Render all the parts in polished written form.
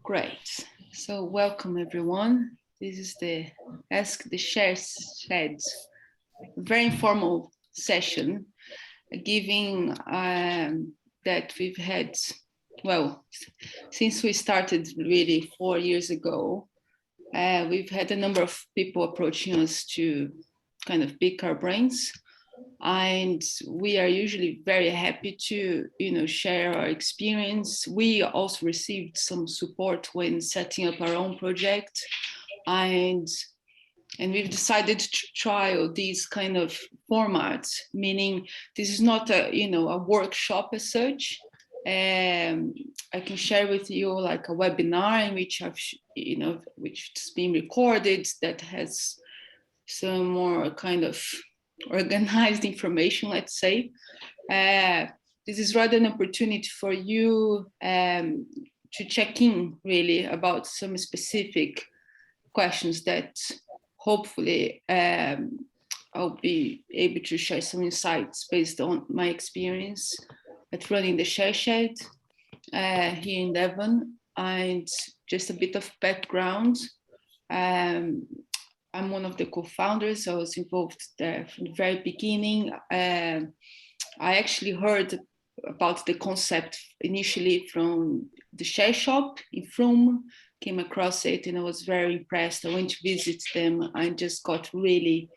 Great. So welcome everyone. This is the Ask the Shed, very informal session, given that we've had, well, since we started really 4 years ago, we've had a number of people approaching us to kind of pick our brains. And we are usually very happy to, share our experience. We also received some support when setting up our own project, and we've decided to trial these kind of formats. Meaning, this is not a workshop as such. I can share with you like a webinar in which which has been recorded, that has some more kind of organized information, let's say. This is rather an opportunity for you to check in really about some specific questions that hopefully I'll be able to share some insights based on my experience at running the Share Shed here in Devon. And just a bit of background. I'm one of the co-founders. I was involved there from the very beginning. I actually heard about the concept initially from the Share Shop in Frome, came across it, and I was very impressed. I went to visit them and just got really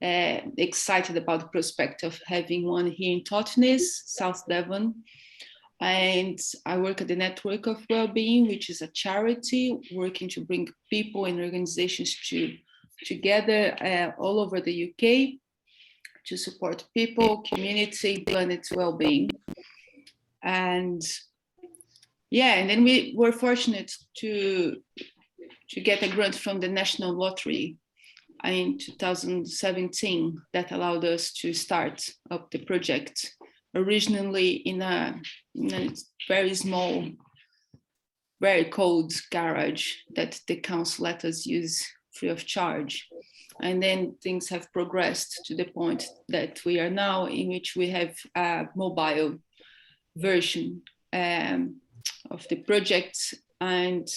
excited about the prospect of having one here in Totnes, South Devon. And I work at the Network of Wellbeing, which is a charity working to bring people and organizations together all over the UK to support people, community, planet well-being. And then we were fortunate to get a grant from the National Lottery in 2017 that allowed us to start up the project, originally in a very small, very cold garage that the council let us use free of charge. And then things have progressed to the point that we are now, in which we have a mobile version of the project. And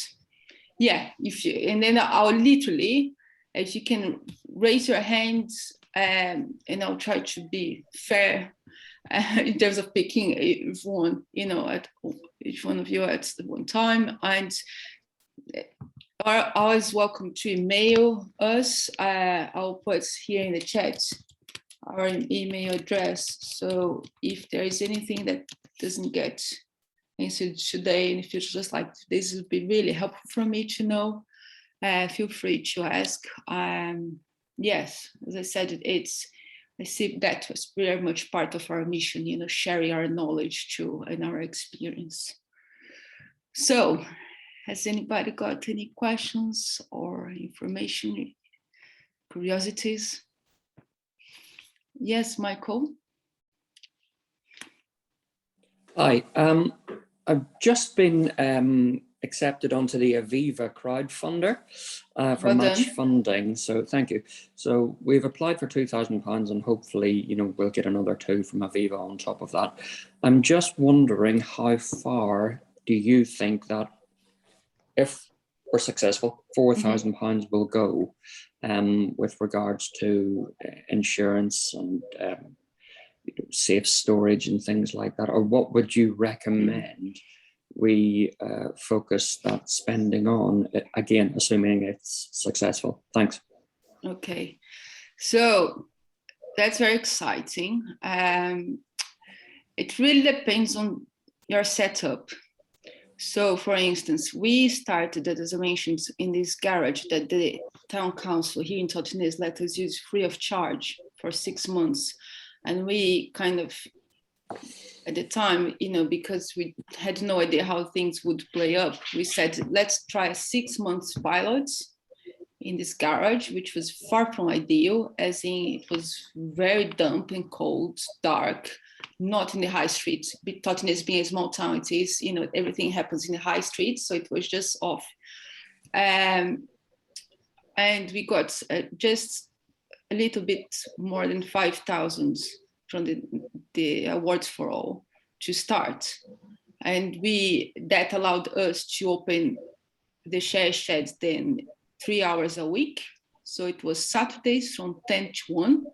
then I'll literally, if you can raise your hands, and I'll try to be fair in terms of picking each one of you at one time. And are always welcome to email us. I'll put here in the chat our email address. So if there is anything that doesn't get answered today, and if you're just like, this would be really helpful for me to know, feel free to ask. Yes, as I said, I see that was very much part of our mission, sharing our knowledge too and our experience. So, has anybody got any questions or information, curiosities? Yes, Michael. Hi, I've just been accepted onto the Aviva crowdfunder for match funding. So thank you. So we've applied for £2,000 and hopefully, we'll get another 2 from Aviva on top of that. I'm just wondering, how far do you think that, if we're successful, £4,000 will go with regards to insurance and safe storage and things like that? Or what would you recommend we focus that spending on, again, assuming it's successful? Thanks. Okay, so that's very exciting. It really depends on your setup. So, for instance, we started, as I mentioned, in this garage that the town council here in Totnes let us use free of charge for 6 months. And we kind of, at the time, because we had no idea how things would play up, we said, let's try a 6 months pilot in this garage, which was far from ideal, as in it was very damp and cold, dark, not in the high streets. Totnes being a small town, it is, everything happens in the high streets, so it was just off. And we got just a little bit more than 5,000 from the Awards for All to start. And that allowed us to open the share sheds then 3 hours a week. So it was Saturdays from 10 to 1.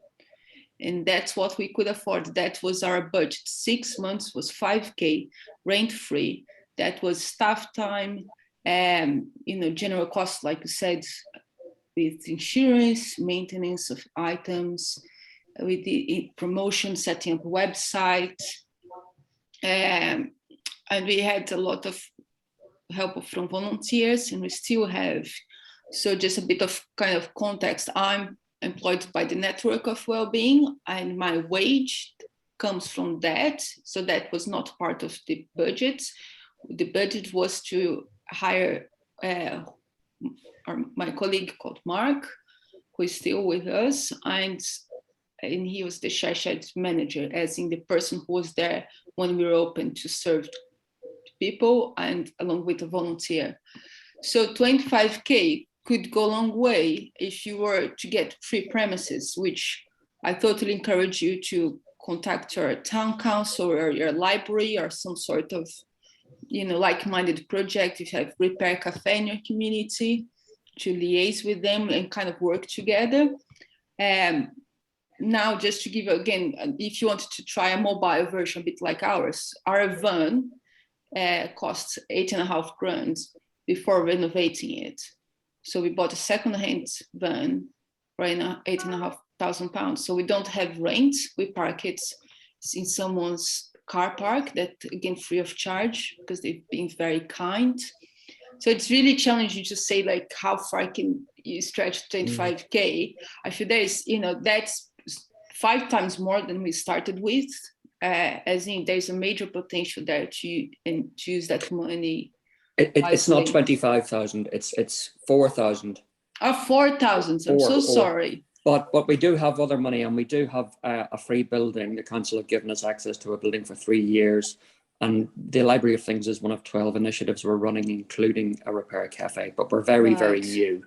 And that's what we could afford. That was our budget. 6 months was 5K, rent-free. That was staff time, general costs, like you said, with insurance, maintenance of items, with the promotion, setting up a website. And we had a lot of help from volunteers, and we still have. So just a bit of kind of context. I'm employed by the Network of Wellbeing, and my wage comes from that. So that was not part of the budget. The budget was to hire my colleague called Mark, who is still with us, and he was the share shed manager, as in the person who was there when we were open to serve people, and along with a volunteer. So 25K could go a long way if you were to get free premises, which I totally encourage you to contact your town council or your library or some sort of, like-minded project. If you have Repair Cafe in your community, to liaise with them and kind of work together. Now, just to give you, again, if you wanted to try a mobile version, a bit like ours, our van costs 8.5 grand before renovating it. So we bought a second-hand van for £8,500. So we don't have rent. We park it in someone's car park, that again free of charge, because they've been very kind. So it's really challenging to say like how far can you stretch 25K. I feel that's 5 times more than we started with. As in, there's a major potential there to use that money. It's not 25,000. It's 4,000. 4,000. I'm so sorry. But we do have other money, and we do have a free building. The council have given us access to a building for 3 years, and the Library of Things is one of 12 initiatives we're running, including a repair cafe. But we're very new.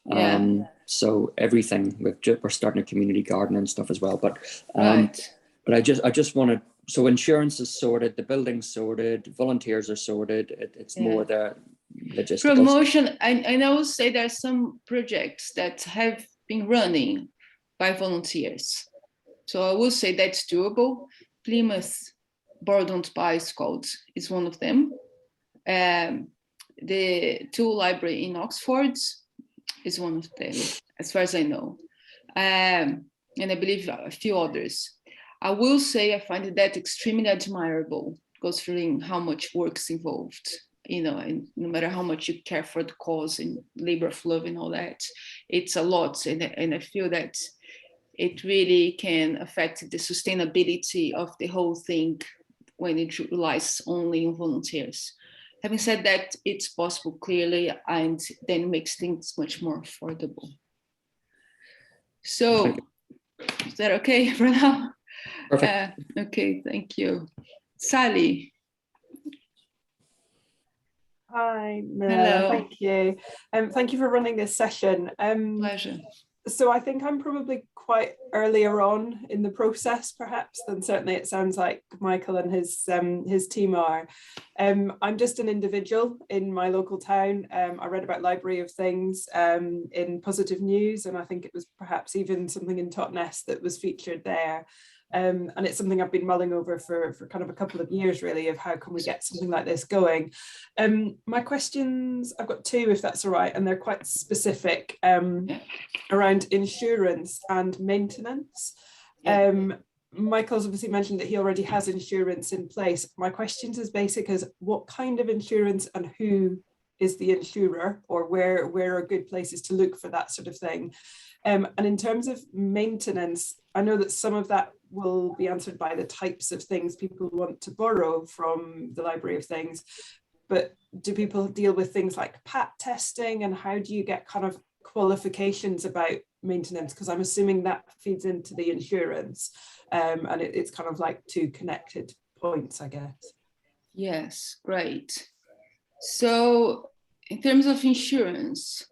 Yeah. So everything we're starting a community garden and stuff as well. But I just wanted. So insurance is sorted, the building's sorted, volunteers are sorted. It's more the logistical promotion. And I will say there are some projects that have been running by volunteers. So I will say that's doable. Plymouth Borrow Don't Buy is one of them. The Tool Library in Oxford is one of them, as far as I know. And I believe a few others. I will say I find that extremely admirable, considering how much work's involved, and no matter how much you care for the cause and labor of love and all that, it's a lot. And I feel that it really can affect the sustainability of the whole thing when it relies only on volunteers. Having said that, it's possible clearly, and then makes things much more affordable. So, is that okay for now? Perfect. Okay, thank you. Sally. Hi, Mirella. Hello. Thank you. Thank you for running this session. Pleasure. So I think I'm probably quite earlier on in the process, perhaps, than certainly it sounds like Michael and his team are. I'm just an individual in my local town. I read about Library of Things in Positive News, and I think it was perhaps even something in Totnes that was featured there. And it's something I've been mulling over for kind of a couple of years, really, of how can we get something like this going. My questions, I've got 2, if that's all right, and they're quite specific around insurance and maintenance. Michael's obviously mentioned that he already has insurance in place. My question's as basic as what kind of insurance and who is the insurer, or where are good places to look for that sort of thing. And in terms of maintenance, I know that some of that will be answered by the types of things people want to borrow from the Library of Things, but do people deal with things like PAT testing, and how do you get kind of qualifications about maintenance? Because I'm assuming that feeds into the insurance, and it's kind of like 2 connected points, I guess. Yes, great. So in terms of insurance,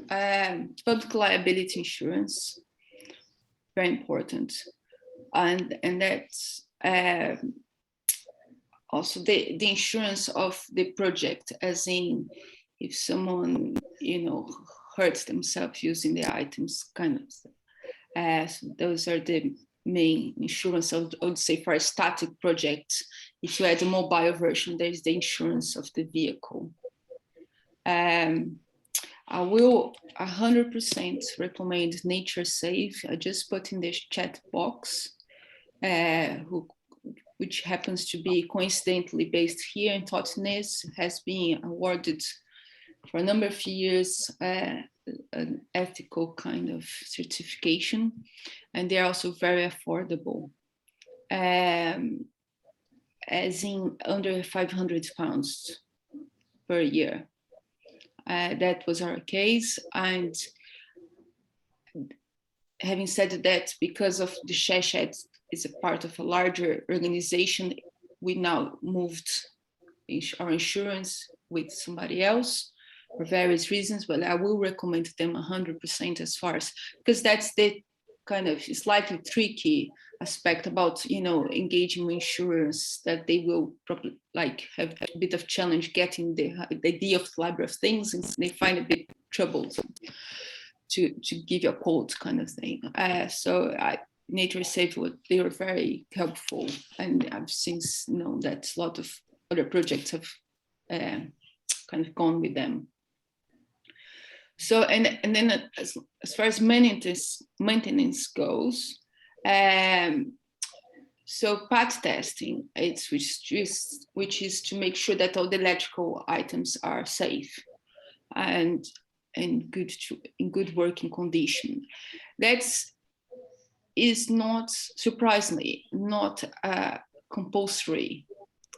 public liability insurance, very important, and that's also the insurance of the project, as in if someone, hurts themselves using the items, kind of stuff. So those are the main insurance. I would say for a static project, if you add a mobile version, there's the insurance of the vehicle. I will 100% recommend Nature Safe. I just put in the chat box, which happens to be coincidentally based here in Totnes, has been awarded for a number of years an ethical kind of certification, and they're also very affordable, as in under £500 per year. That was our case, and having said that, because of the share shed is a part of a larger organization, we now moved our insurance with somebody else for various reasons, but I will recommend them 100% as far as, because that's the kind of slightly tricky aspect about, engaging with insurers, that they will probably have a bit of challenge getting the idea of the library of things, and they find a bit troublesome to give you a quote kind of thing. So Nature Safe, they were very helpful, and I've since known that a lot of other projects have kind of gone with them. So, and then as far as maintenance goes, so PAT testing, which is to make sure that all the electrical items are safe and in good working condition. That is not, surprisingly, not a compulsory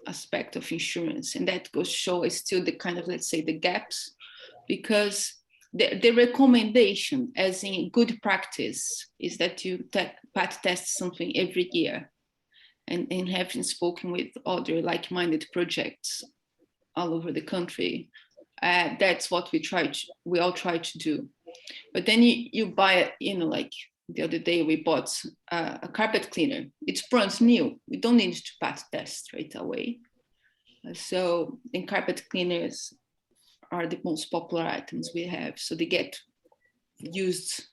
aspect of insurance, and that goes to show is still the kind of, let's say, the gaps, because the recommendation, as in good practice, is that you PAT test something every year, and having spoken with other like-minded projects all over the country, that's what we all try to do. But then you buy, like the other day we bought a carpet cleaner. It's brand new. We don't need to PAT test straight away. So then carpet cleaners are the most popular items we have. So they get used,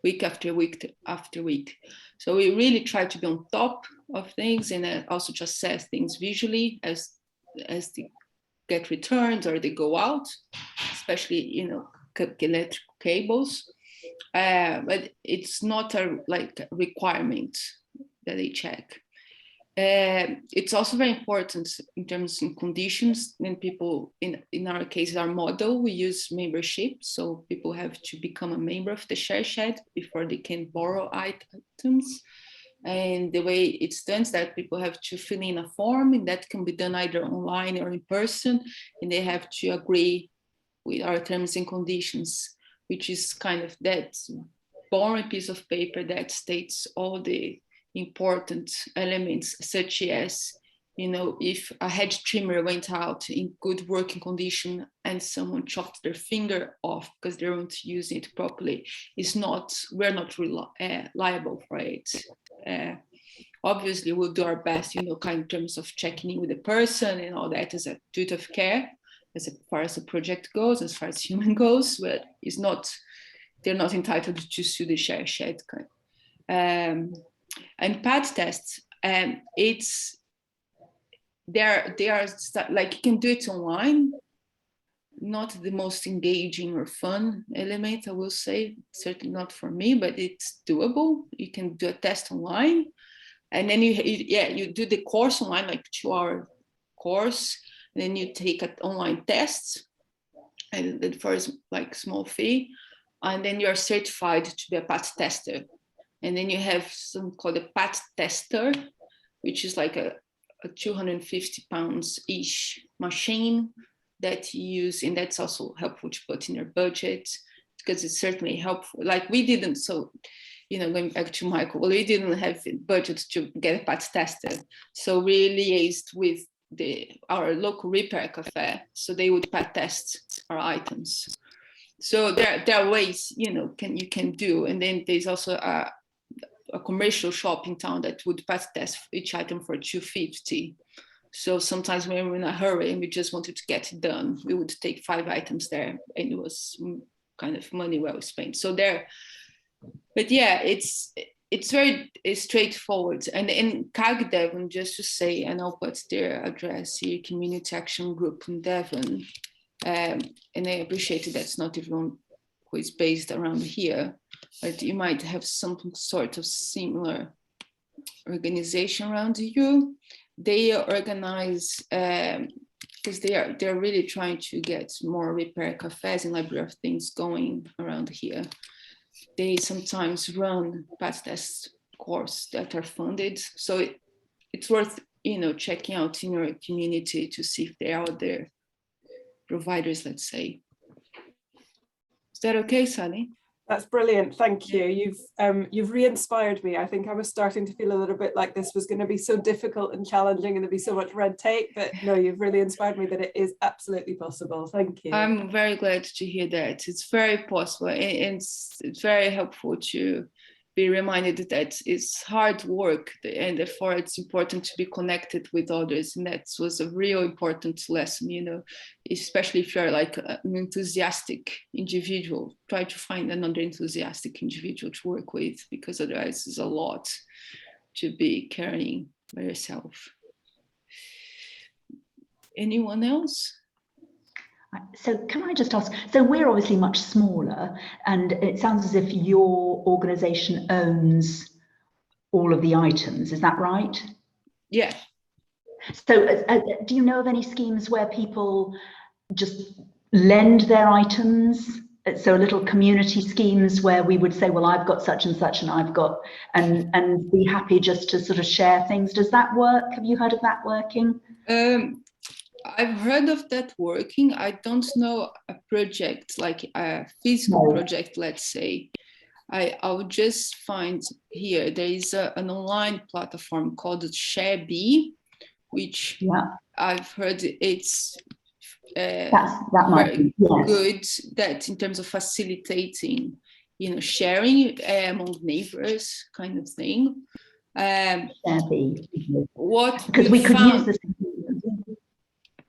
week after week after week. So we really try to be on top of things, and also to assess things visually as they get returned or they go out, especially, electrical cables. But it's not a requirement that they check. It's also very important in terms of conditions. When people, in our case, our model, we use membership. So people have to become a member of the share shed before they can borrow items. And the way it's done is that people have to fill in a form, and that can be done either online or in person. And they have to agree with our terms and conditions, which is kind of that boring piece of paper that states all the important elements, such as, if a hedge trimmer went out in good working condition and someone chopped their finger off because they weren't using it properly, we're not liable for it. Obviously, we'll do our best, kind of in terms of checking in with the person and all that as a duty of care, as far as the project goes, as far as human goes, but they're not entitled to sue the share shed. And PAT tests, they are you can do it online, not the most engaging or fun element, I will say, certainly not for me, but it's doable. You can do a test online, and then you do the course online, like 2-hour course, and then you take an online test, and then for small fee, and then you're certified to be a PAT tester. And then you have something called a PAT tester, which is like a £250-ish machine that you use, and that's also helpful to put in your budget, because it's certainly helpful. We didn't, so going back to Michael, we didn't have budget to get a PAT tester, so we liaised with our local repair cafe, so they would PAT test our items. So there are ways you can do, and then there's also a commercial shop in town that would PAT test each item for $250. So sometimes when we were in a hurry and we just wanted to get it done, we would take 5 items there, and it was kind of money well spent. So there, but yeah, it's very straightforward. And in CAG Devon, just to say, and I'll put their address here, Community Action Group in Devon. And I appreciate that it's not everyone who is based around here, but you might have some sort of similar organization around you. They organize, because they're really trying to get more repair cafes and library of things going around here. They sometimes run past test courses that are funded. So it's worth, checking out in your community to see if there are other providers, let's say. Is that okay, Sally? That's brilliant. Thank you. You've re-inspired me. I think I was starting to feel a little bit like this was going to be so difficult and challenging and there'd be so much red tape, but no, you've really inspired me that it is absolutely possible. Thank you. I'm very glad to hear that. It's very possible, and it's very helpful to be reminded that it's hard work, and therefore it's important to be connected with others. And that was a real important lesson, especially if you're like an enthusiastic individual. Try to find another enthusiastic individual to work with, because otherwise it's a lot to be carrying by yourself. Anyone else? So can I just ask, so we're obviously much smaller, and it sounds as if your organisation owns all of the items, is that right? Yeah. So do you know of any schemes where people just lend their items? So little community schemes where we would say, well, I've got such and such and I've got, and be happy just to sort of share things. Does that work? Have you heard of that working? I've heard of that working. I don't know a project, like a physical project, let's say. I would just find here, there is an online platform called ShareBee, which I've heard it's that might be good, that in terms of facilitating, sharing among neighbors kind of thing. ShareBee. What because we could use this.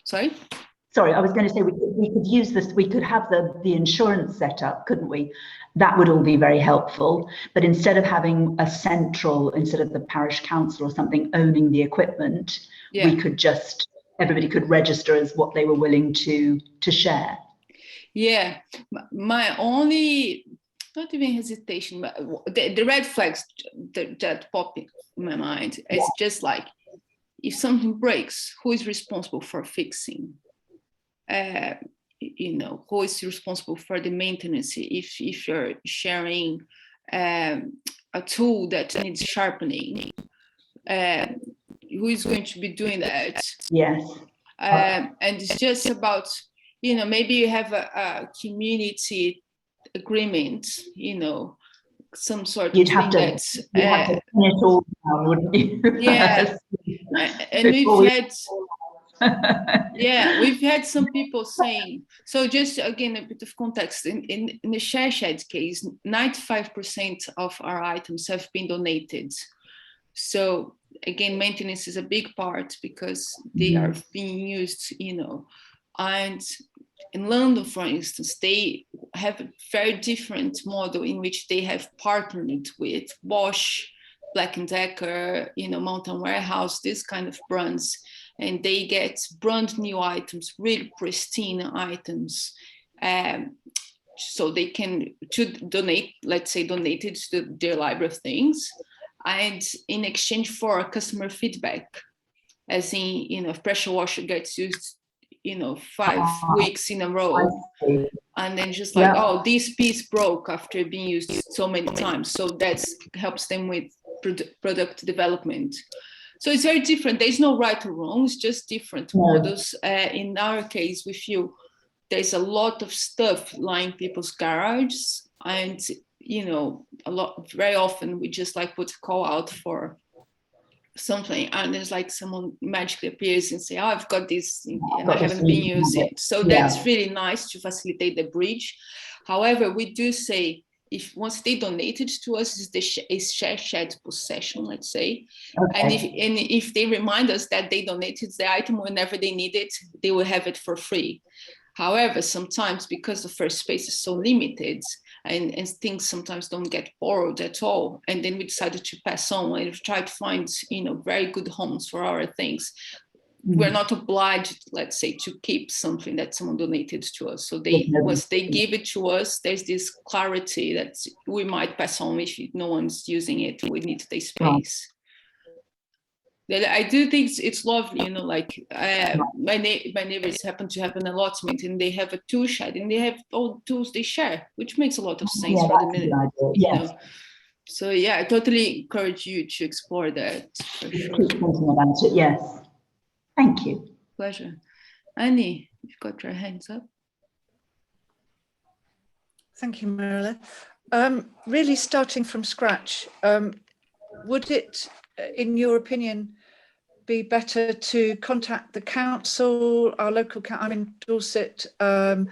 Sorry, I was going to say we could use this. We could have the insurance set up, couldn't we? That would all be very helpful. But instead of having instead of the parish council or something owning the equipment, we could just, everybody could register as what they were willing to share. Yeah, my only, not even hesitation, but the red flags that pop in my mind is just like, if something breaks, who is responsible for fixing? Who is responsible for the maintenance? If you're sharing a tool that needs sharpening, who is going to be doing that? Yes. And it's just about, maybe you have a community agreement, some sort of thing that's... You'd have to pin it all down, wouldn't you? Yeah. And we've had some people saying, so just again, a bit of context, in the share shed case, 95% of our items have been donated. So again, maintenance is a big part because they are being used, and in London, for instance, they have a very different model in which they have partnered with Bosch, Black & Decker, Mountain Warehouse, this kind of brands, and they get brand new items, really pristine items, so they can donate it to their library of things, and in exchange for customer feedback, as in, if pressure washer gets used, 5 weeks in a row, and then just like, oh, this piece broke after being used so many times, so that helps them with product development. So it's very different. There's no right or wrong, it's just different models. In our case, we feel there's a lot of stuff lying in people's garages, and very often we just like put a call out for something, and there's like someone magically appears and say, oh, I've got this and I haven't been using it. So that's really nice to facilitate the bridge. However, we do say, if once they donated to us, is shared possession, let's say. Okay. And if they remind us that they donated the item whenever they need it, they will have it for free. However, sometimes because the first space is so limited and things sometimes don't get borrowed at all, and then we decided to pass on and try to find, very good homes for our things. We're not obliged, let's say, to keep something that someone donated to us. So once they give it to us, there's this clarity that we might pass on if no one's using it. We need the space. I do think it's lovely, my neighbors happen to have an allotment, and they have a tool shed, and they have all the tools they share, which makes a lot of sense for the minute. Yes. So yeah, I totally encourage you to explore that. For sure. Keep thinking about it. Yes. Thank you. Pleasure. Annie, you've got your hands up. Thank you, Mirella. Really starting from scratch, would it, in your opinion, be better to contact the council, our local council, I'm in Dorset, to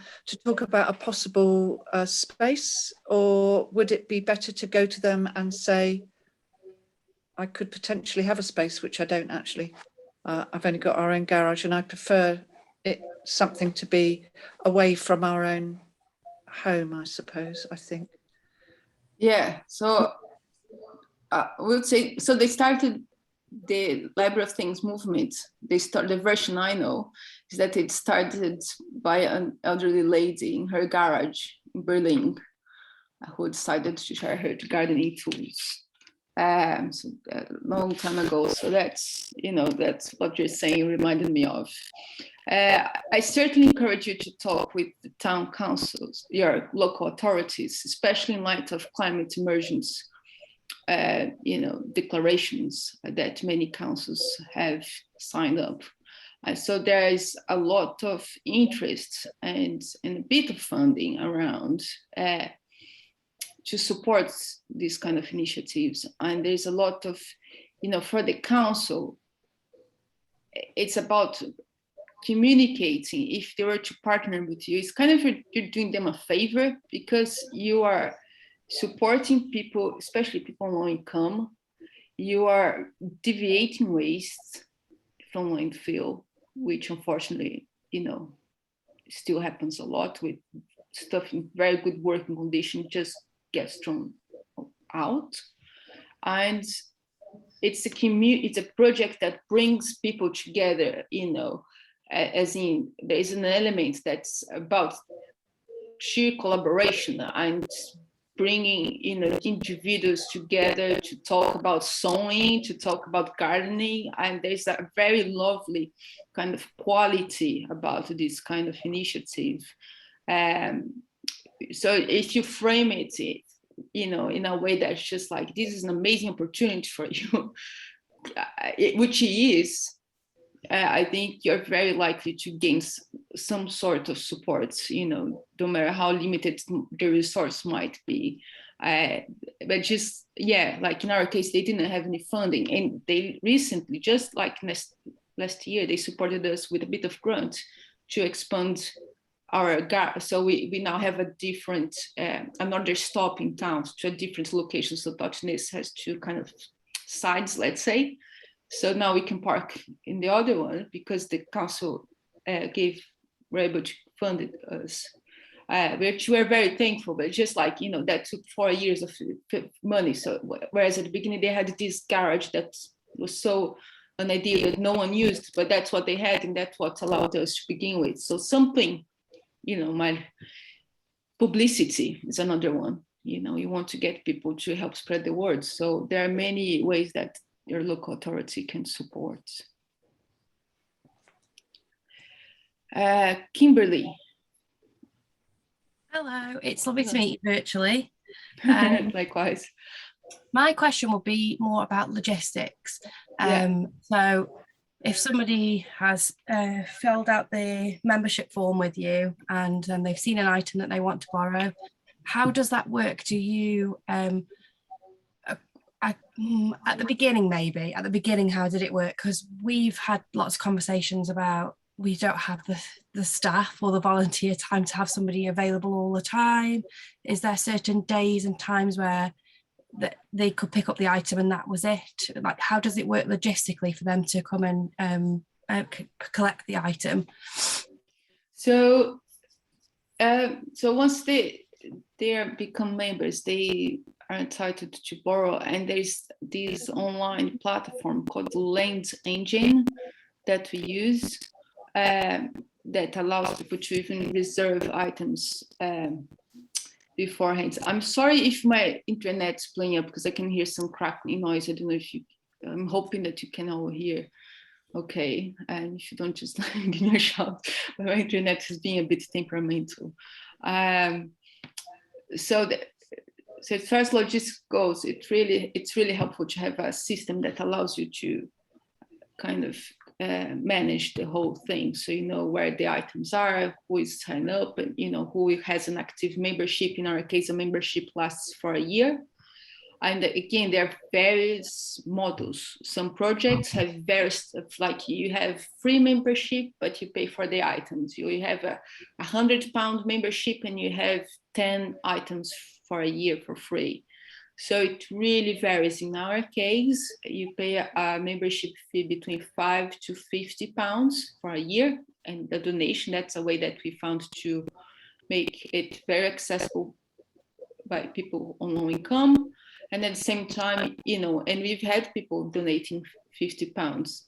talk about a possible space, or would it be better to go to them and say, I could potentially have a space, which I don't actually. I've only got our own garage, and I prefer something to be away from our own home, I suppose, I think. Yeah, so I would say, so they started the Library of Things movement. The version I know is that it started by an elderly lady in her garage in Berlin who decided to share her gardening tools. So a long time ago. So that's what you're saying reminded me of. I certainly encourage you to talk with the town councils, your local authorities, especially in light of climate emergence, declarations that many councils have signed up. So there is a lot of interest and a bit of funding around to support these kind of initiatives. And there's a lot of, for the council, it's about communicating. If they were to partner with you, it's kind of you're doing them a favor, because you are supporting people, especially people on low income. You are deviating waste from landfill, which unfortunately, still happens a lot with stuff in very good working condition, just gets thrown out. And it's a project that brings people together, as in there's an element that's about sheer collaboration and bringing individuals together to talk about sewing, to talk about gardening, and there's a very lovely kind of quality about this kind of initiative. So if you frame it, in a way that's just like, this is an amazing opportunity for you, which it is, I think you're very likely to gain some sort of support, no matter how limited the resource might be. But just, like in our case, they didn't have any funding, and they recently, just like last year, they supported us with a bit of grant to expand our garage. So we now have a different, another stop in town to a different location. So Totnes has two kind of sides, let's say. So now we can park in the other one because the council were able to fund us, which we're very thankful. But just like, that took 4 years of money. So whereas at the beginning they had this garage that was so an idea that no one used, but that's what they had, and that's what allowed us to begin with. So something, my publicity is another one. You want to get people to help spread the word. So there are many ways that your local authority can support. Kimberly. Hello, it's lovely to meet you virtually. Likewise. My question will be more about logistics. So if somebody has filled out the membership form with you and they've seen an item that they want to borrow, how does that work? Do you, at the beginning, how did it work? Because we've had lots of conversations about, we don't have the staff or the volunteer time to have somebody available all the time? Is there certain days and times where that they could pick up the item and that was it? Like, how does it work logistically for them to come and collect the item? So once they become members, they are entitled to borrow, and there's this online platform called Lend Engine that we use that allows people to even reserve items beforehand. I'm sorry if my internet's playing up because I can hear some crackling noise. I don't know if you, I'm hoping that you can all hear. Okay, and if you don't, just give me a shout. My internet is being a bit temperamental. So as far as logistics goes, it's really helpful to have a system that allows you to kind of manage the whole thing. So you know where the items are, who is signed up, and you know who has an active membership. In our case, a membership lasts for a year. And again, there are various models. Some projects have various stuff, like you have free membership, but you pay for the items. You have a £100 membership and you have 10 items for a year for free. So it really varies. In our case, you pay a membership fee between £5 to £50 for a year. And the donation, that's a way that we found to make it very accessible by people on low income. And at the same time, you know, and we've had people donating £50.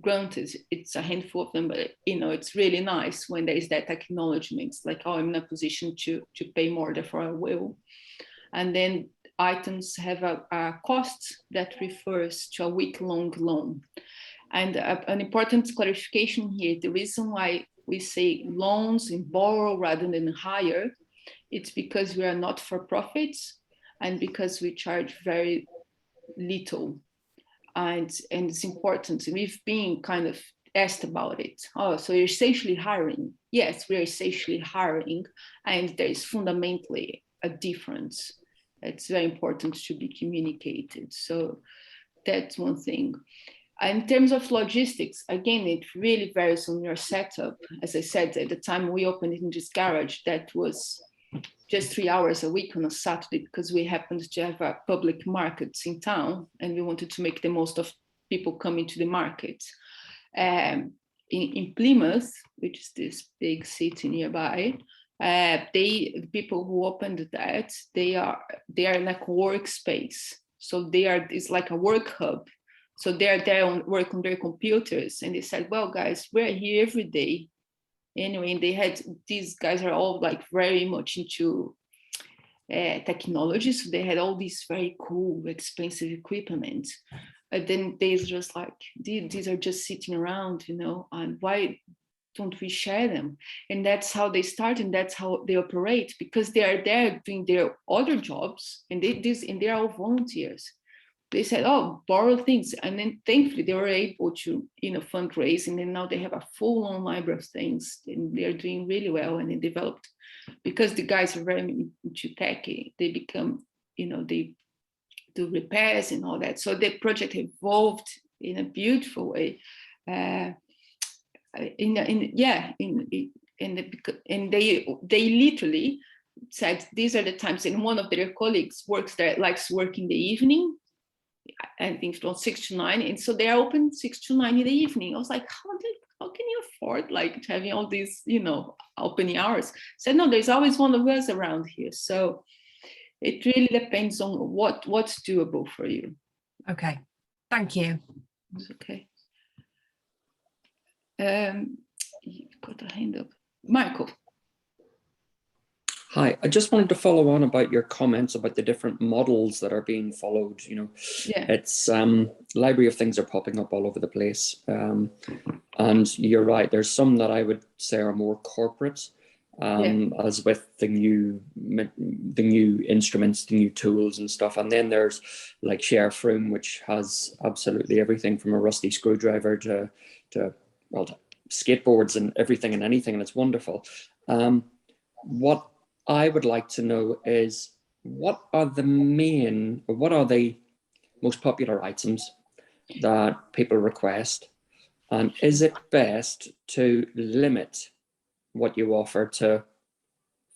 Granted, it's a handful of them, but you know, it's really nice when there is that acknowledgement. It's like, oh, I'm in a position to pay more, therefore I will. And then items have a cost that refers to a week-long loan. And an important clarification here, the reason why we say loans and borrow rather than hire, it's because we are not for profits and because we charge very little. And it's important. We've been kind of asked about it. Oh, so you're essentially hiring. Yes, we're essentially hiring. And there is fundamentally a difference. It's very important to be communicated. So that's one thing. In terms of logistics, again, it really varies on your setup. As I said, at the time we opened in this garage, that was just 3 hours a week on a Saturday because we happened to have a public market in town and we wanted to make the most of people coming to the market. In Plymouth, which is this big city nearby, the people who opened that, they are like workspace. So it's like a work hub. So they're there work on their computers, and they said, well, guys, we're here every day. Anyway, and these guys are all like very much into technology. So they had all these very cool, expensive equipment. And then they're just like, these are just sitting around, you know, and why don't we share them? And that's how they start, and that's how they operate, because they are there doing their other jobs, and they're all volunteers. They said, oh, borrow things. And then thankfully they were able to, you know, fundraise. And then now they have a full-on library of things, and they're doing really well. And they developed, because the guys are very into tech, they become, you know, they do repairs and all that. So the project evolved in a beautiful way. And they literally said, these are the times. And one of their colleagues works there, likes work in the evening. I think from 6 to 9, and so they're open 6 to 9 in the evening. I was like, how can you afford like having all these, you know, opening hours? Said, no, there's always one of us around here. So it really depends on what's doable for you. Okay, thank you. It's okay. You've got a hand up, Michael. Hi, I just wanted to follow on about your comments about the different models that are being followed. You know, yeah. It's library of things are popping up all over the place. And you're right, there's some that I would say are more corporate, as with the new instruments, the new tools and stuff. And then there's like Share Froom, which has absolutely everything from a rusty screwdriver to skateboards and everything and anything, and it's wonderful. What I would like to know is what are the most popular items that people request, And is it best to limit what you offer to,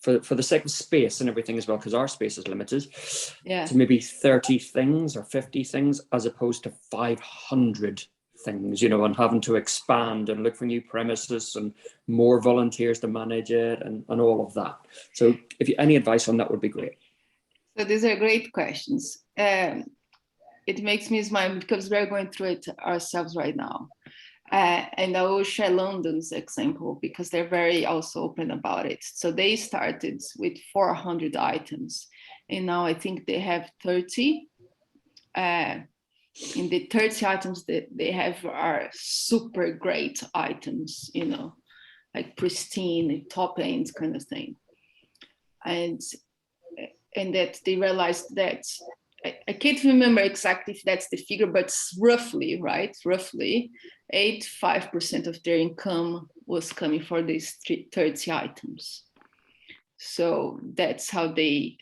for the sake of space and everything as well, because our space is limited, to maybe 30 things or 50 things as opposed to 500 things, and having to expand and look for new premises and more volunteers to manage it and all of that. So if you any advice on that would be great. So these are great questions. It makes me smile because we're going through it ourselves right now. And I will share London's example because they're very also open about it. So they started with 400 items, and now I think they have 30. In the 30 items that they have are super great items, like pristine, top end kind of thing. And that they realized that, I can't remember exactly if that's the figure, but roughly, right? Roughly 85% of their income was coming for these 30 items. So that's how they,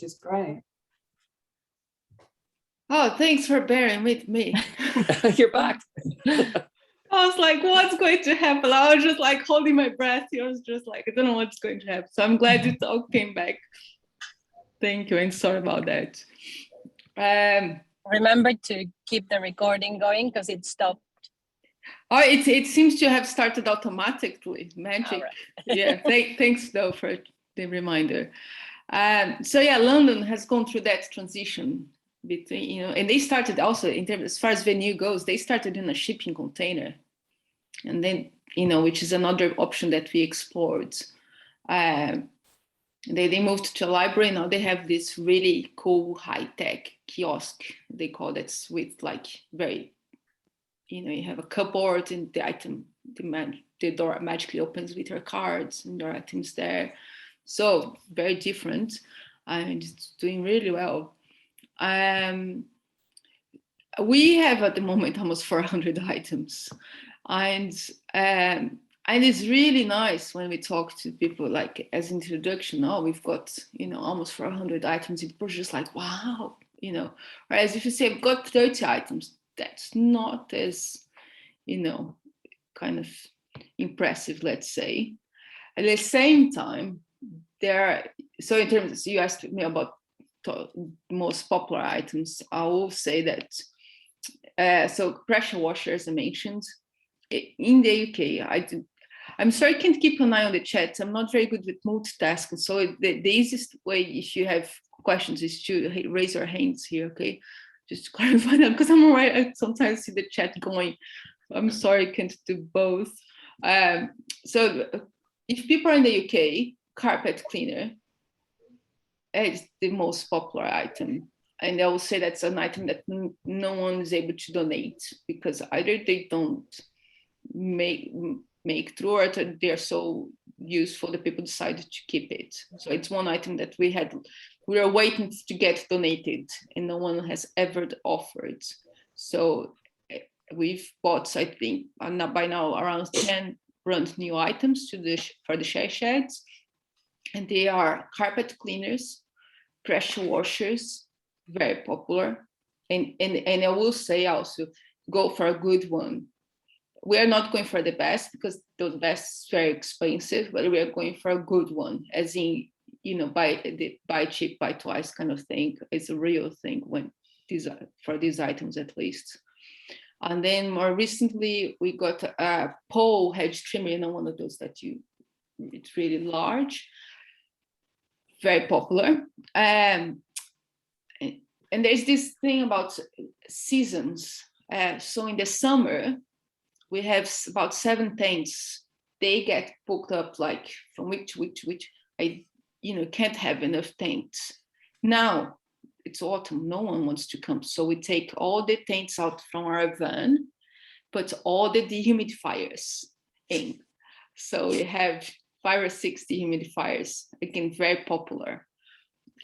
which is great. Oh, thanks for bearing with me. You're back. I was like, what's going to happen? I was just like holding my breath. I was just like, I don't know what's going to happen. So I'm glad it all came back. Thank you, and sorry about that. Remember to keep the recording going because it stopped. Oh, it seems to have started automatically. Magic. Right. Yeah, thanks though for the reminder. So yeah, London has gone through that transition between, and they started also in terms, as far as venue goes, they started in a shipping container, and then, which is another option that we explored. They moved to a library. Now they have this really cool high-tech kiosk, they call it, with like very, you have a cupboard and the item, the door magically opens with your cards and your items there. So very different, and it's doing really well. We have at the moment almost 400 items, and it's really nice when we talk to people, like as introduction, we've got, almost 400 items. People are just like, wow, whereas if you say I've got 30 items, that's not as, kind of impressive, let's say. At the same time, so in terms, you asked me about most popular items, I will say that, so pressure washers I mentioned. In the UK, I'm sorry I can't keep an eye on the chat. I'm not very good with multitasking. So the easiest way, if you have questions, is to raise your hands here, okay? Just to clarify that, because I'm alright. I sometimes see the chat going. I'm sorry I can't do both. So if people are in the UK, carpet cleaner is the most popular item. And I will say that's an item that no one is able to donate, because either they don't make through, or they're so useful that people decided to keep it. So it's one item that we were waiting to get donated, and no one has ever offered. So we've bought, I think, by now around 10 brand new items for the share sheds, and they are carpet cleaners, pressure washers, very popular, and I will say also, go for a good one. We are not going for the best, because the best is very expensive, but we are going for a good one, as in, buy cheap, buy twice kind of thing. It's a real thing for these items, at least. And then more recently, we got a pole hedge trimmer, one of those that it's really large, very popular. And there's this thing about seasons. So in the summer, we have about 7 tents. They get booked up like from week to week to week. I can't have enough tents. Now it's autumn, no one wants to come. So we take all the tents out from our van, put all the dehumidifiers in. So we have 5 or 6 dehumidifiers, again, very popular.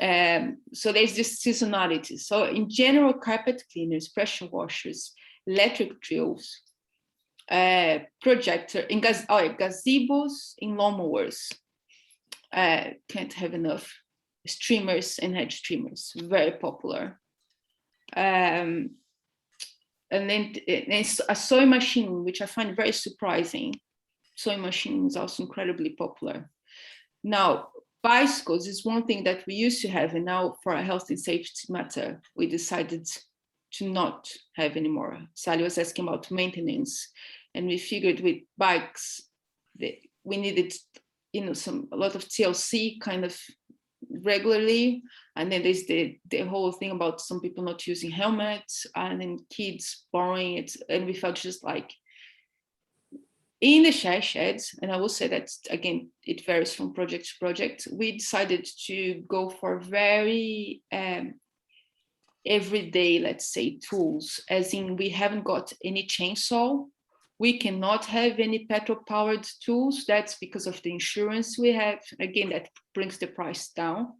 So there's this seasonality. So in general, carpet cleaners, pressure washers, electric drills, projector in gazebos, in lawnmowers, can't have enough. Streamers and hedge streamers, very popular. And then there's a sewing machine, which I find very surprising. Sewing machine is also incredibly popular. Now, bicycles is one thing that we used to have, and now for a health and safety matter, we decided to not have anymore. Sally was asking about maintenance, and we figured with bikes that we needed, a lot of TLC kind of regularly, and then there's the whole thing about some people not using helmets, and then kids borrowing it, and we felt just like in the share sheds, and I will say that again, it varies from project to project, we decided to go for very everyday, let's say, tools, as in we haven't got any chainsaw. We cannot have any petrol-powered tools. That's because of the insurance we have. Again, that brings the price down.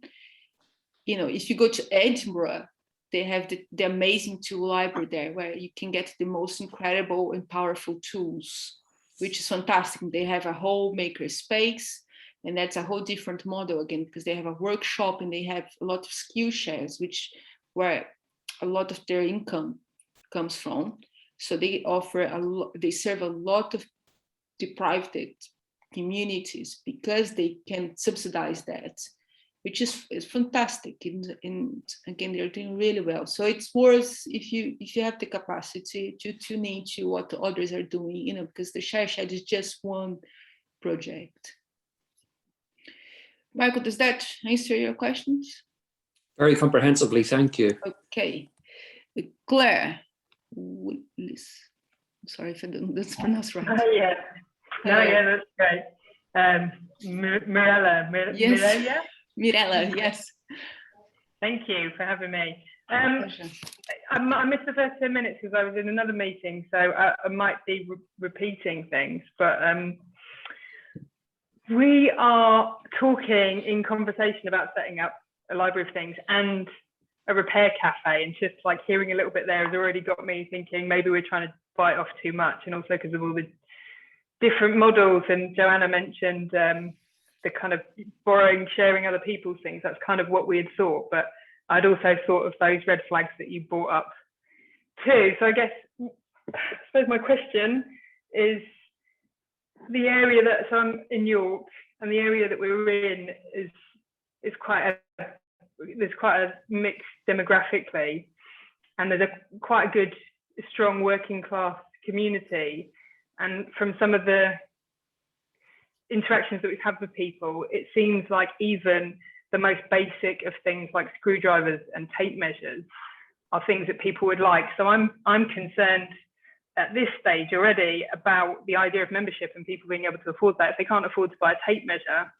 If you go to Edinburgh, they have the amazing tool library there where you can get the most incredible and powerful tools, which is fantastic. They have a whole maker space, and that's a whole different model again, because they have a workshop and they have a lot of skill shares, where a lot of their income comes from. So they they serve a lot of deprived communities because they can subsidize that, which is fantastic. And again, they're doing really well. So it's worth, if you have the capacity to tune into what the others are doing, because the Share Shed is just one project. Michael, does that answer your questions? Very comprehensively, thank you. Okay. Claire. I'm sorry if I don't pronounce right. Yeah. No, yeah, that's great. Mirella, yes. Mirella, yes. Thank you for having me. I missed the first 10 minutes because I was in another meeting, so I might be repeating things, but we are talking in conversation about setting up a library of things and a repair cafe, and just like hearing a little bit there has already got me thinking maybe we're trying to bite off too much, and also because of all the different models. And Joanna mentioned the kind of borrowing, sharing other people's things. That's kind of what we had thought, but I'd also thought of those red flags that you brought up too. So I suppose my question is, the area so I'm in York, and the area that we're in is there's quite a mix demographically, and there's quite a good, strong working class community. And from some of the interactions that we've had with people, it seems like even the most basic of things like screwdrivers and tape measures are things that people would like. So I'm concerned at this stage already about the idea of membership and people being able to afford that. If they can't afford to buy a tape measure,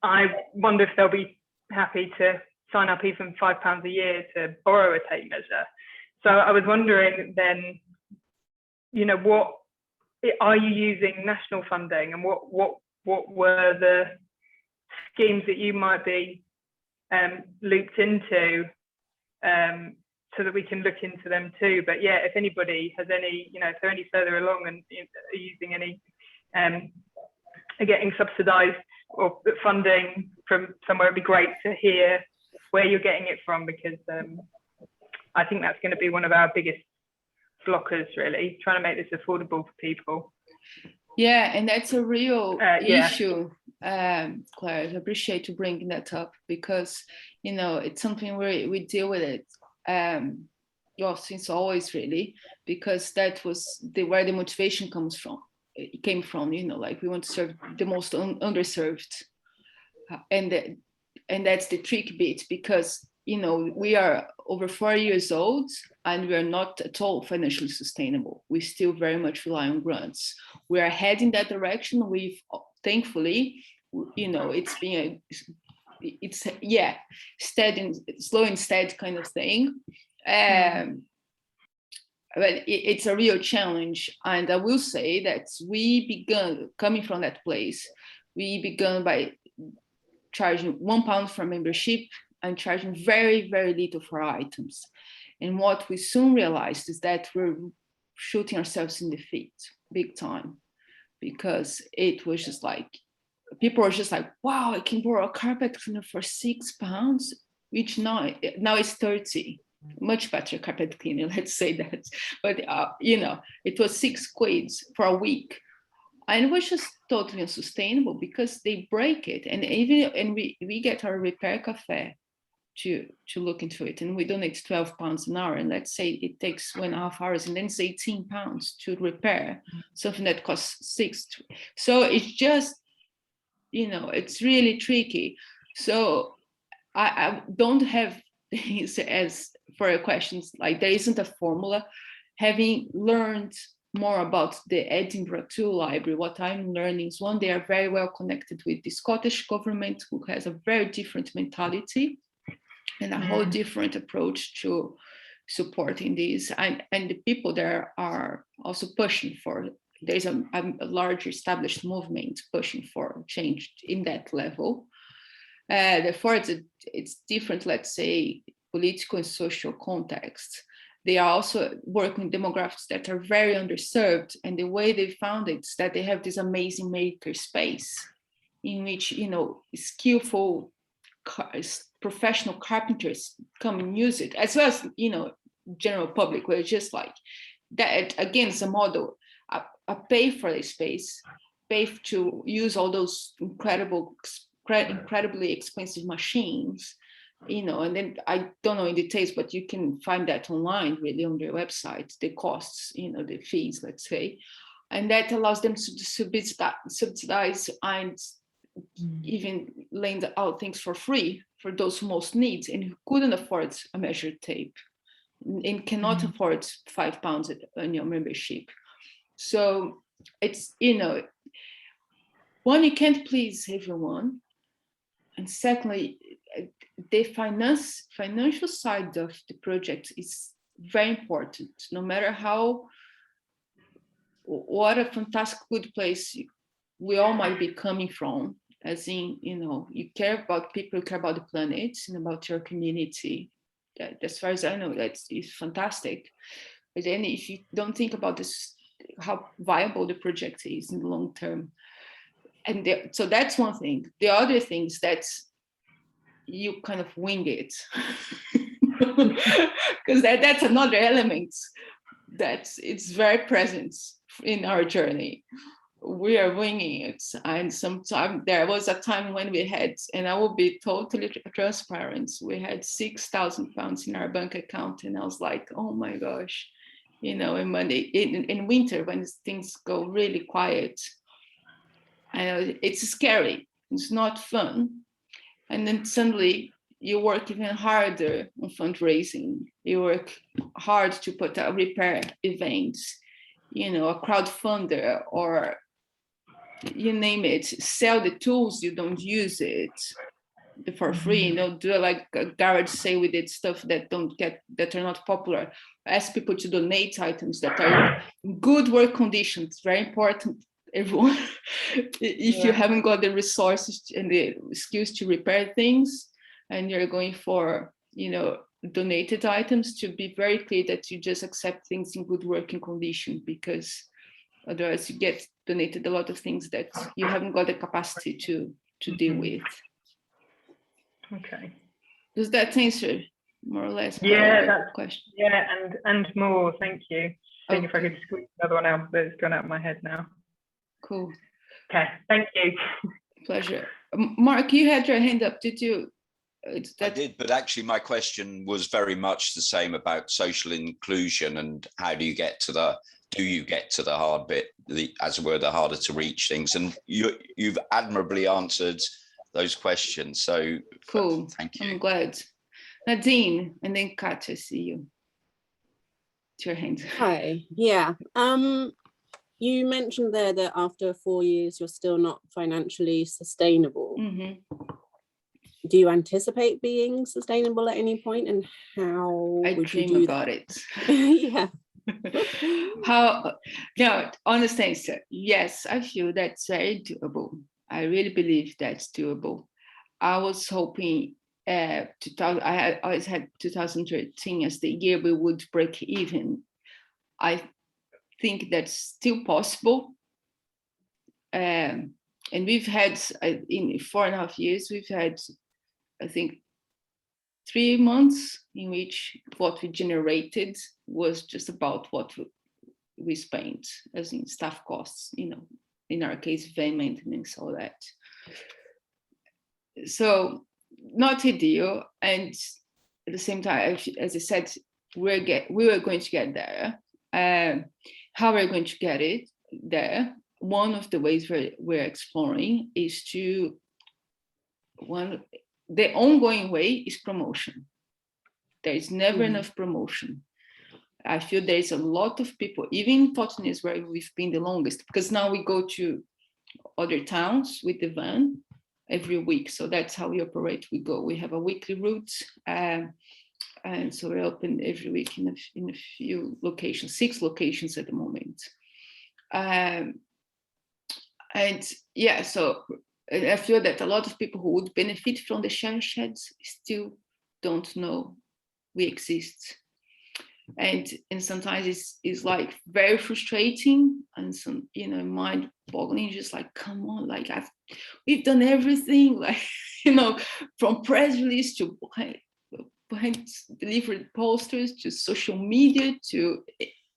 I wonder if they'll be happy to sign up even £5 a year to borrow a tape measure. So I was wondering then, what are you using national funding, and what were the schemes that you might be looped into, so that we can look into them too. But yeah, if anybody has any, if they're any further along and are using any, are getting subsidised or funding from somewhere, it'd be great to hear where you're getting it from, because I think that's going to be one of our biggest blockers, really, trying to make this affordable for people. Yeah, and that's a real issue, Claire. I appreciate you bringing that up, because it's something we deal with it since always, really, because that was where the motivation came from. Like, we want to serve the most underserved, and that's the trick bit, because we are over 4 years old and we are not at all financially sustainable. We still very much rely on grants. We are heading that direction. We've thankfully, it's been steady, slow and steady kind of thing. but it's a real challenge. And I will say that we began, coming from that place, we began by charging £1 for membership and charging very, very little for items. And what we soon realized is that we're shooting ourselves in the feet big time, because it was just like, people were just like, wow, I can borrow a carpet cleaner for £6, which now it's 30. Much better carpet cleaner, let's say that. But, it was £6 for a week. And it was just totally unsustainable because they break it. And we get our repair cafe to look into it, and we donate £12 an hour, and let's say it takes 1.5 hours, and then it's £18 to repair something that costs £6. So it's just, it's really tricky. So I don't have things as for your questions, like there isn't a formula. Having learned more about the Edinburgh 2 library, what I'm learning is, one, they are very well connected with the Scottish government, who has a very different mentality and a whole different approach to supporting these. And the people there are also pushing for, there's a large established movement pushing for change in that level. Therefore, it's different, let's say, political and social context. They are also working with demographics that are very underserved. And the way they found it is that they have this amazing maker space in which, skillful professional carpenters come and use it, as well as, general public, where it's just like that. Again, it's a model. I pay for the space, pay to use all those incredibly expensive machines, and then I don't know in details, but you can find that online really on their website, the costs, the fees, let's say, and that allows them to subsidize and even laying out things for free for those who most need and who couldn't afford a measured tape and cannot afford £5 annual membership. So it's, one, you can't please everyone. And secondly, the financial side of the project is very important. No matter what a fantastic good place we all might be coming from, as in, you care about people, you care about the planet and about your community. That, as far as I know, that's fantastic. But then if you don't think about this, how viable the project is in the long term. And so that's one thing. The other thing is that you kind of wing it. Because that's another element that it's very present in our journey. We are winging it. And sometimes there was a time when we had, and I will be totally transparent, we had £6,000 in our bank account. And I was like, oh my gosh, in Monday, in winter, when things go really quiet, it's scary, it's not fun. And then suddenly you work even harder on fundraising. You work hard to put a repair event, a crowdfunder, or you name it, sell the tools, you don't use it for free, do like a garage sale. We did stuff that are not popular. Ask people to donate items that are in good work conditions. Very important, everyone. If you haven't got the resources and the skills to repair things, and you're going for, donated items, to be very clear that you just accept things in good working condition, because otherwise you get donated a lot of things that you haven't got the capacity to deal with. Okay. Does that answer more or less? That question. Yeah, and more. Thank you. Seeing if I could squeeze another one out, but it's gone out of my head now. Cool. Okay. Thank you. Pleasure. Mark, you had your hand up. Did you? I did, but actually my question was very much the same about social inclusion and how do you get to the hard bit, as it were, the harder to reach things. And you've admirably answered those questions. So cool. Thank you. I'm glad. Nadine, and then Kat, I see you. It's your hand. Hi. Yeah. You mentioned there that after 4 years, you're still not financially sustainable. Mm-hmm. Do you anticipate being sustainable at any point, and how I would dream you do about that? it. Yeah. No, honest answer, yes, I feel that's very doable. I really believe that's doable. I was hoping I always had 2013 as the year we would break even. I think that's still possible. And we've had, in 4.5 years, we've had, I think, 3 months in which what we generated was just about what we spent, as in staff costs, in our case, van maintenance, all that. So not ideal. And at the same time, as I said, we were going to get there. How we're going to get it there, one of the ways we're exploring is the ongoing way is promotion. There is never enough promotion. I feel there is a lot of people, even in Tottenham is where we've been the longest, because now we go to other towns with the van every week. So that's how we operate. We have a weekly route. And so we're open every week in a few locations, 6 locations at the moment. And yeah, so I feel that a lot of people who would benefit from the share sheds still don't know we exist. And sometimes it's like very frustrating and some, mind boggling, just like, come on, like we've done everything, like, from press release to behind delivered posters to social media to,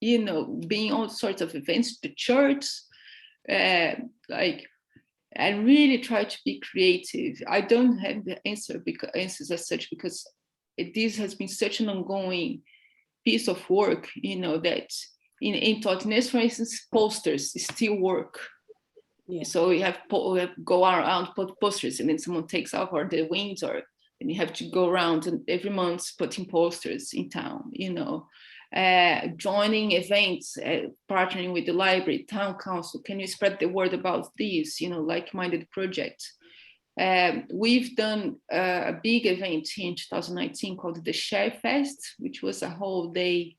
being all sorts of events, to church, and really try to be creative. I don't have the answers as such, because this has been such an ongoing piece of work, that in Tottenham, for instance, posters still work. Yeah. So we have go around, put posters, and then someone takes off or the wings, and you have to go around and every month putting posters in town, joining events, partnering with the library, town council. Can you spread the word about these, like-minded projects? We've done a big event here in 2019 called the Share Fest, which was a whole day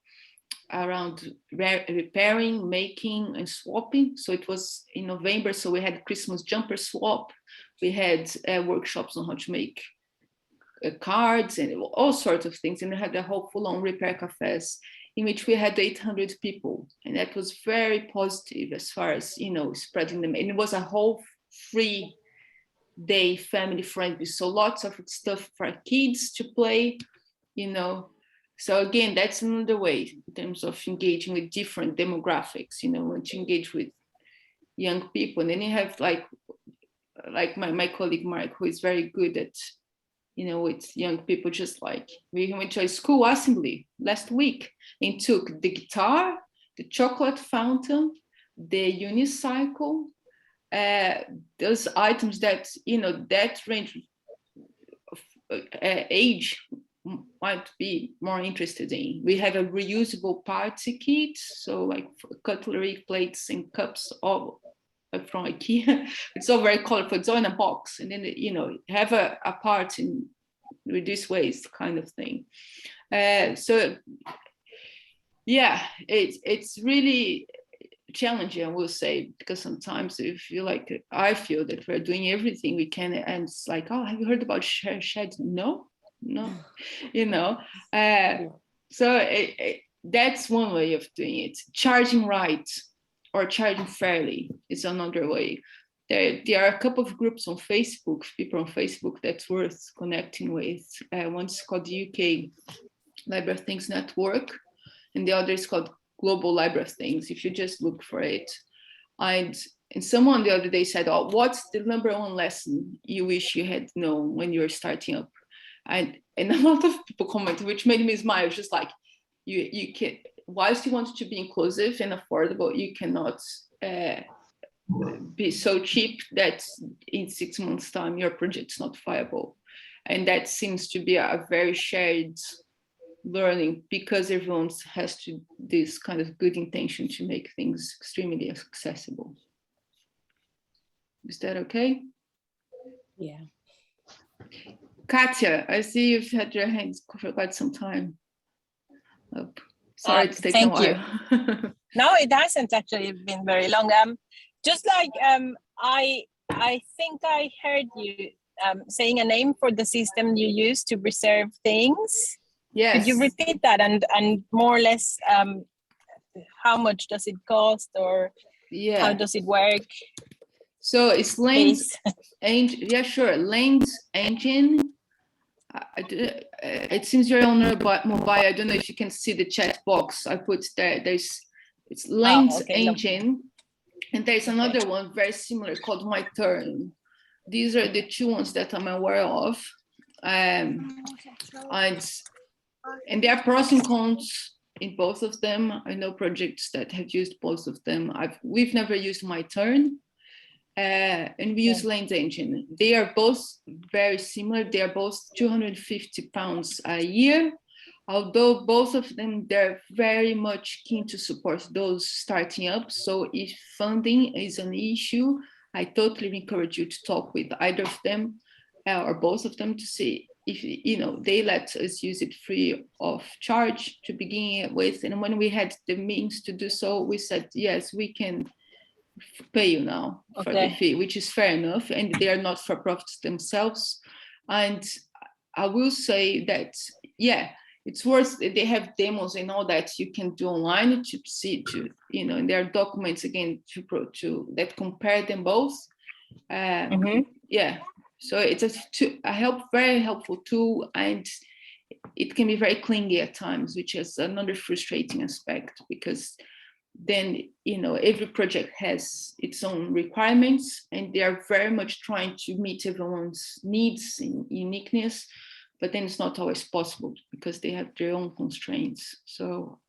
around repairing, making, and swapping. So it was in November. So we had Christmas jumper swap. We had workshops on how to make cards and all sorts of things. And we had a whole full-on repair cafes in which we had 800 people. And that was very positive as far as, spreading them. And it was a whole free day, family friendly, so lots of stuff for kids to play, so again, that's another way in terms of engaging with different demographics, when to engage with young people. And then you have like my colleague Mark, who is very good at, with young people. Just like we went to a school assembly last week and took the guitar, the chocolate fountain, the unicycle, those items that, that range of age might be more interested in. We have a reusable party kit, so like cutlery, plates, and cups, all from IKEA. It's all very colorful. It's all in a box, and then have a part in reduce waste kind of thing. So yeah, it's really challenging, I will say, because sometimes I feel that we're doing everything we can, and it's like, oh, have you heard about share shed? No. So that's one way of doing it. Charging right or charging fairly is another way. There are a couple of groups on Facebook, people on Facebook, that's worth connecting with. One's called the UK Library of Things Network, and the other is called Global Library of Things, if you just look for it. And someone the other day said, oh, what's the number one lesson you wish you had known when you were starting up? And a lot of people commented, which made me smile. It's just like, you can, whilst you want to be inclusive and affordable, you cannot be so cheap that in 6 months' time your project's not viable. And that seems to be a very shared learning, because everyone has to this kind of good intention to make things extremely accessible. Is that okay? Yeah. Katya, I see you've had your hands for quite some time up. Sorry, it's taken a Thank you. while. No, it hasn't actually been very long. Just like I think I heard you saying a name for the system you use to reserve things. Yes. Could you repeat that and more or less how much does it cost, or how does it work? So it's Lane's engine. Yeah, sure. Lane's engine. It seems you're on mobile. I don't know if you can see the chat box I put there. It's Lane's engine, and there's another one very similar called My Turn. These are the two ones that I'm aware of, and there are pros and cons in both of them. I know projects that have used both of them. We've never used My Turn. And we use Lane's engine. They are both very similar. They are both £250 a year, although both of them, they're very much keen to support those starting up. So if funding is an issue, I totally encourage you to talk with either of them or both of them to see if they let us use it free of charge to begin with. And when we had the means to do so, we said, yes, we can pay you now for the fee, which is fair enough, and they are not for profits themselves. And I will say that it's worth. They have demos and all that you can do online to see, and there are documents again to that compare them both. So it's very helpful tool, and it can be very clingy at times, which is another frustrating aspect, because then every project has its own requirements, and they are very much trying to meet everyone's needs and uniqueness, but then it's not always possible because they have their own constraints. So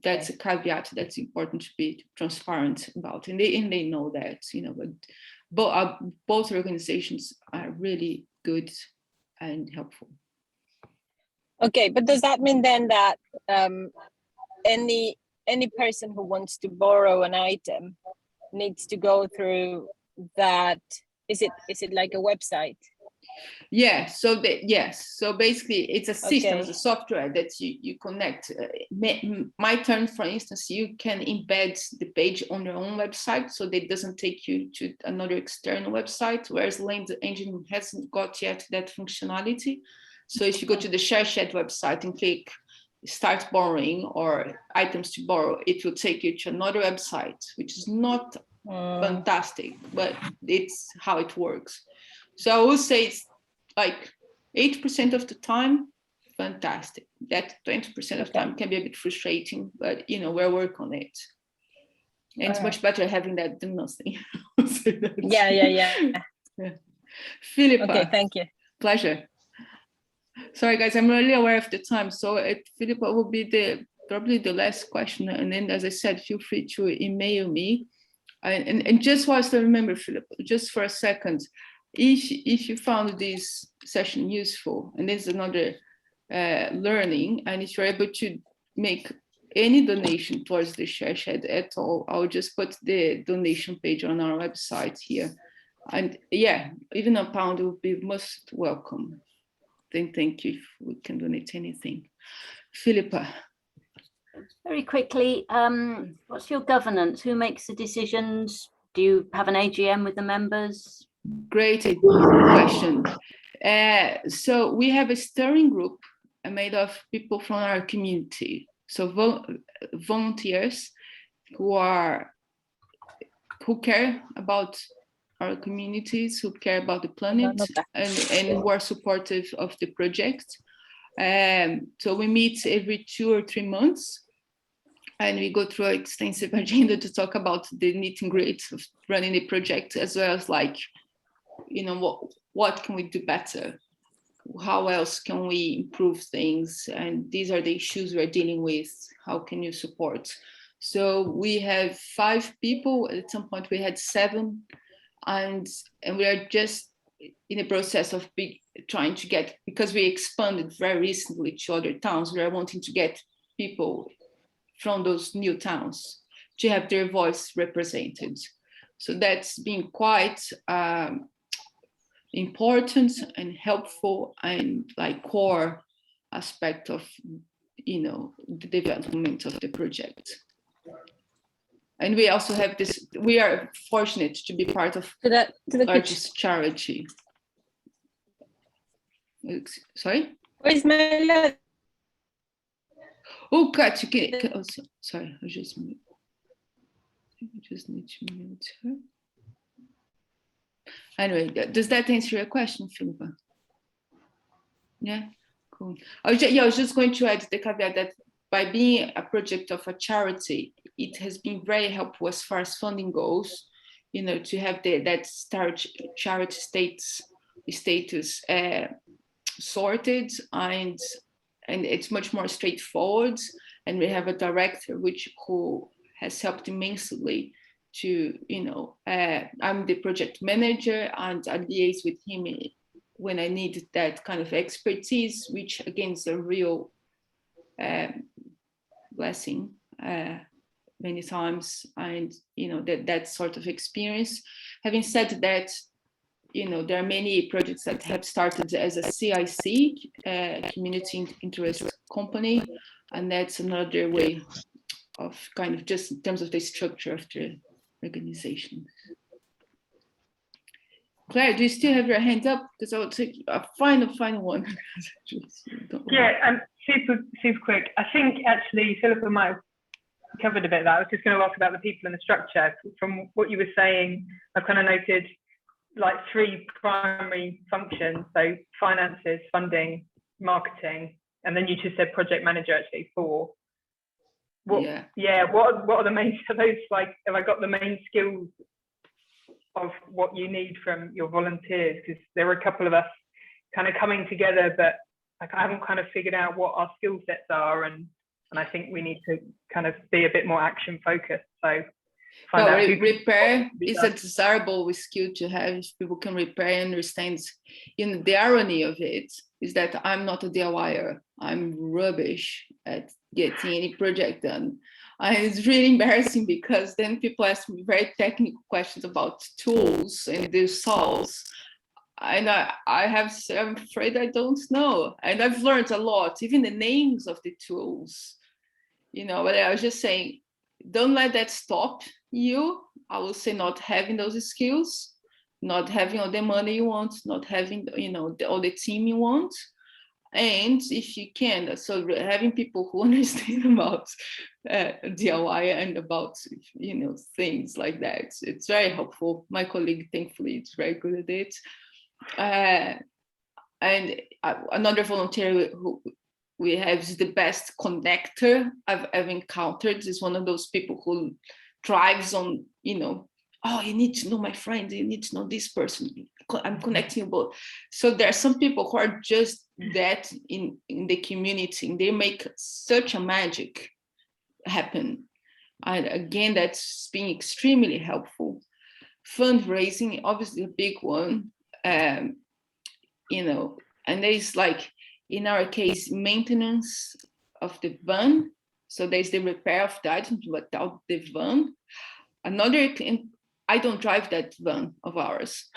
that's a caveat that's important to be transparent about, and they know that, but both organizations are really good and helpful. Okay, but does that mean then that any person who wants to borrow an item needs to go through that? Is it like a website? Yeah, so so basically it's a system, it's a software that you connect. My Turn, for instance, you can embed the page on your own website, so that it doesn't take you to another external website, whereas Lane's engine hasn't got yet that functionality. So if you go to the ShareShed website and click Start Borrowing or Items to Borrow, it will take you to another website, which is not fantastic, but it's how it works. So I would say it's like 80% of the time, fantastic. That 20% of the time can be a bit frustrating, but we're working on it. And it's much better having that than nothing. Yeah. Philippa. Okay, thank you. Pleasure. Sorry, guys, I'm really aware of the time. So Philippa will be probably the last question. And then, as I said, feel free to email me. And just whilst I remember, Philippa, just for a second, if you found this session useful, and there's another learning, and if you're able to make any donation towards the ShareShed at all, I'll just put the donation page on our website here. And even £1 would be most welcome. Then thank you if we can donate anything. Philippa. Very quickly, what's your governance? Who makes the decisions? Do you have an AGM with the members? Great question. So we have a steering group made of people from our community. So volunteers who care about our communities, who care about the planet, and who are supportive of the project. So we meet every 2 or 3 months, and we go through an extensive agenda to talk about the nitty and gritty of running the project, as well as what can we do better? How else can we improve things? And these are the issues we're dealing with. How can you support? So we have 5 people. At some point we had 7. And we are just in the process of trying to get, because we expanded very recently to other towns, we are wanting to get people from those new towns to have their voice represented. So that's been quite important and helpful, and core aspect of the development of the project. And we also have this, we are fortunate to be part of the largest charity. Sorry? Where's Mirella? Oh, Kat, you can, oh, sorry, I just need to mute her. Anyway, does that answer your question, Philippa? Yeah, cool. I was just going to add the caveat that by being a project of a charity, it has been very helpful as far as funding goes, to have that charity status sorted, and it's much more straightforward. And we have a director who has helped immensely to, I'm the project manager, and I liaise with him when I need that kind of expertise, which again is a real blessing many times, and that sort of experience. Having said that, there are many projects that have started as a CIC, community interest company, and that's another way of kind of just in terms of the structure of the organization. Claire, do you still have your hand up? Because I will take a final one. Yeah, super quick. I think actually Philippa might have covered a bit of that. I was just going to ask about the people and the structure. From what you were saying, I've kind of noted like 3 primary functions. So finances, funding, marketing, and then you just said project manager, actually 4. What are the main, are those, like, have I got the main skills of what you need from your volunteers? Because there are a couple of us kind of coming together, but like I haven't kind of figured out what our skill sets are, and I think we need to kind of be a bit more action focused. So repair is a desirable skill to have. If people can repair and understand, the irony of it is that I'm not a DIYer. I'm rubbish at getting any project done. And it's really embarrassing because then people ask me very technical questions about tools and their solves. And I'm afraid I don't know. And I've learned a lot, even the names of the tools, but I was just saying, don't let that stop you. I will say not having those skills, not having all the money you want, not having, all the team you want. And if you can, so having people who understand about DIY and about, things like that, it's very helpful. My colleague, thankfully, is very good at it. And another volunteer who we have is the best connector I've ever encountered. Is one of those people who drives on, oh, you need to know my friend, you need to know this person, I'm connecting you both. So there are some people who are just that in the community, and they make such a magic happen. And again, that's been extremely helpful. Fundraising, obviously a big one, and there's, like, in our case, maintenance of the van. So there's the repair of the items without the van. Another thing, I don't drive that van of ours.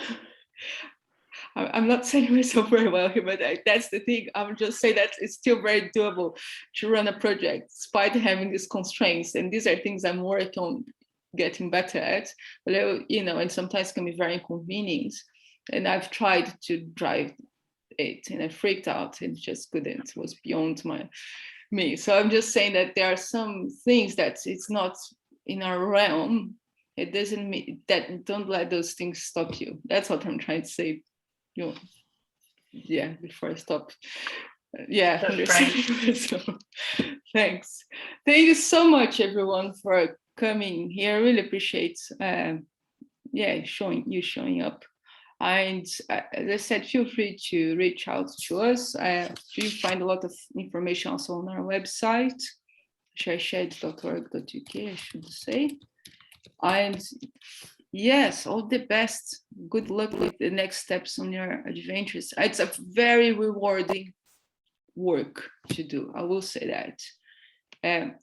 I'm not saying myself very well here, but that's the thing. I'm just saying that it's still very doable to run a project despite having these constraints. And these are things I'm working on getting better at. But, and sometimes can be very inconvenient. And I've tried to drive it and I freaked out and just couldn't. It was beyond me. So I'm just saying that there are some things that it's not in our realm. It doesn't mean that, don't let those things stop you. That's what I'm trying to say. Before I stop. So, thanks. Thank you so much, everyone, for coming here. I really appreciate showing up. And as I said, feel free to reach out to us. You find a lot of information also on our website, shareshed.org.uk, I should say. And yes, all the best. Good luck with the next steps on your adventures. It's a very rewarding work to do, I will say that.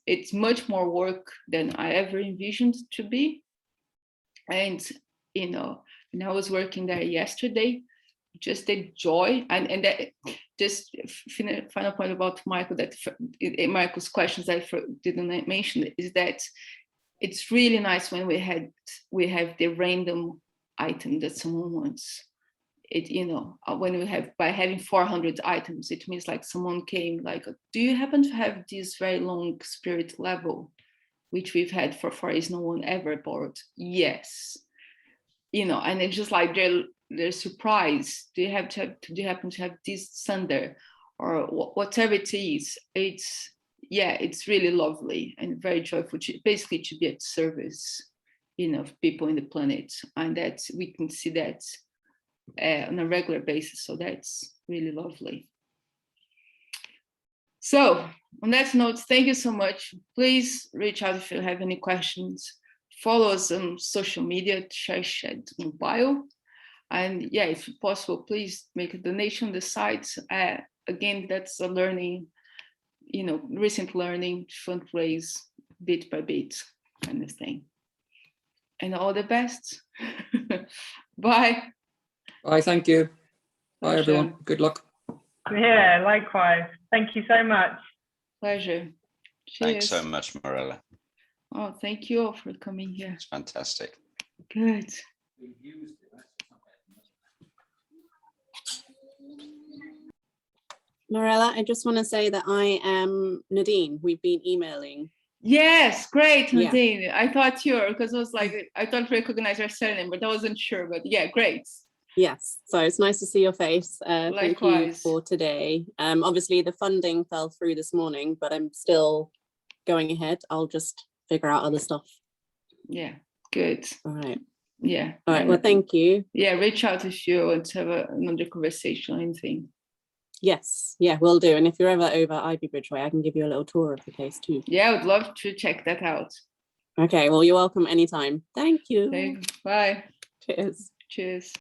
It's much more work than I ever envisioned to be. And, when I was working there yesterday, just the joy, and that just final point about Michael, that Michael's questions I didn't mention, is that it's really nice when we have the random item that someone wants. It, you know, when we have, by having 400 items, it means like someone came like, do you happen to have this very long spirit level, which we've had for 4 years, no one ever bought? Yes. You know, and it's just like they're surprised. Do you happen to have this Sunday, or whatever it is? It's really lovely and very joyful. Basically, to be at service, you know, of people in the planet, and that we can see that on a regular basis. So that's really lovely. So on that note, thank you so much. Please reach out if you have any questions. Follow us on social media, ShareShed Mobile. And yeah, if possible, please make a donation on the site. Again, that's a learning, you know, recent learning, fundraise bit by bit kind of thing. And all the best. Bye. Bye, thank you. Bye, everyone. Good luck. Yeah, likewise. Thank you so much. Pleasure. Cheers. Thanks so much, Mirella. Oh, thank you all for coming here. It's fantastic. Good. Mirella, I just want to say that I am Nadine. We've been emailing. Yes, great, Yeah. Nadine. I thought you were, because I was like, I don't recognize your surname, but I wasn't sure. But yeah, great. Yes, so it's nice to see your face. Thank you for today. Obviously, the funding fell through this morning, but I'm still going ahead. I'll just figure out other stuff. Yeah, good. All right. Yeah. All right, well, thank you. Yeah, reach out if you want to have another conversation or anything. Yes, yeah, will do. And if you're ever over Ivy Bridge Way, I can give you a little tour of the place too. Yeah, I would love to check that out. Okay, well, you're welcome anytime. Thank you. Thanks. Bye. Cheers. Cheers.